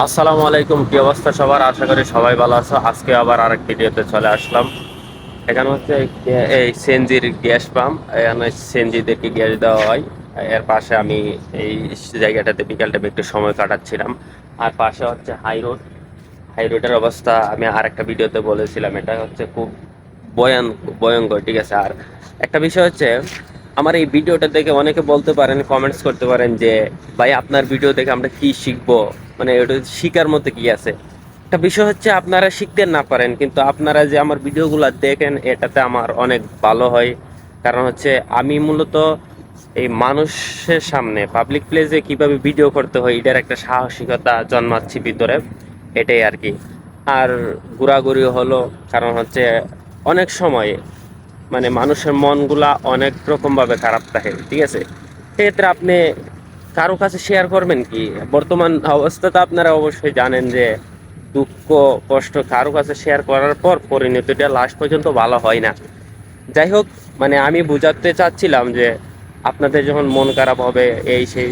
আসসালামু আলাইকুম, কি অবস্থা সবার? আশা করি সবাই ভালো আছো। আজকে আবার আরেক ভিডিওতে চলে আসলাম। এখানে হচ্ছে এই সিএনজির গ্যাস পাম্প। এখানে সিএনজিদেরকে গ্যাস দেওয়া হয়। এর পাশে আমি এই জায়গাটাতে বিকালটা একটু সময় কাটাচ্ছিলাম। আর পাশে হচ্ছে হাই রোড। হাই রোডের অবস্থা আমি আর একটা ভিডিওতে বলেছিলাম, এটা হচ্ছে খুব ভয়ঙ্কর, ঠিক আছে। আর একটা বিষয় হচ্ছে, আমার এই ভিডিওটা দেখে অনেকে বলতে পারেন, কমেন্টস করতে পারেন যে ভাই আপনার ভিডিও দেখে আমরা কি শিখবো, মানে এটা শিকার মতো কি আছে। একটা বিষয় হচ্ছে, আপনারা শিখতে না পারেন, কিন্তু আপনারা যে আমার ভিডিওগুলো দেখেন এটাতে আমার অনেক ভালো হয়। কারণ হচ্ছে আমি মূলত এই মানুষের সামনে পাবলিক প্লেসে কিভাবে ভিডিও করতে হয় এটার একটা সাহসিকতা জন্মাচ্ছি ভিতরে, এটাই আর কি। আর ঘোরাঘুরি হলো, কারণ হচ্ছে অনেক সময় মানে মানুষের মনগুলা অনেক রকম ভাবে খারাপ থাকে, ঠিক আছে। সেক্ষেত্রে আপনি কারো কাছে শেয়ার করবেন কি? বর্তমান অবস্থাতে আপনারা অবশ্যই জানেন যে দুঃখ কষ্ট কারো কাছে শেয়ার করার পর পরিণতিটা লাস্ট পর্যন্ত ভালো হয় না। যাই হোক, মানে আমি বুঝাতে চাচ্ছিলাম যে আপনাদের যখন মন খারাপ হবে এই সেই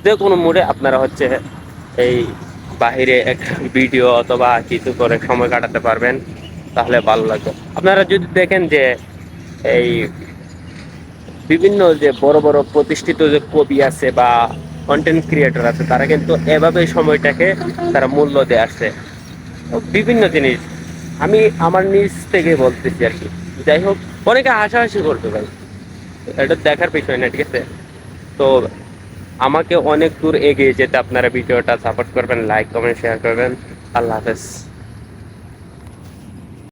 যে কোনো মুডে আপনারা হচ্ছে এই বাহিরে একটা ভিডিও অথবা কিছু করে সময় কাটাতে পারবেন, তাহলে ভালো লাগবে। আপনারা যদি দেখেন যে এই বিভিন্ন যে বড় বড় প্রতিষ্ঠিত যে কবি আছে বা কন্টেন্ট ক্রিয়েটর আছে, তারা কিন্তু এভাবে সময়টাকে তারা মূল্য দিয়ে আসছে বিভিন্ন জিনিস। আমি আমার নিজ থেকে বলতেছি আর কি। যাই হোক, অনেকে হাসাহাসি করবে ভাই, এটা দেখার বিষয় না, ঠিক আছে। তো আমাকে অনেক দূর এগিয়ে যেতে আপনারা ভিডিওটা সাপোর্ট করবেন, লাইক কমেন্ট শেয়ার করবেন। আল্লাহ হাফেজ।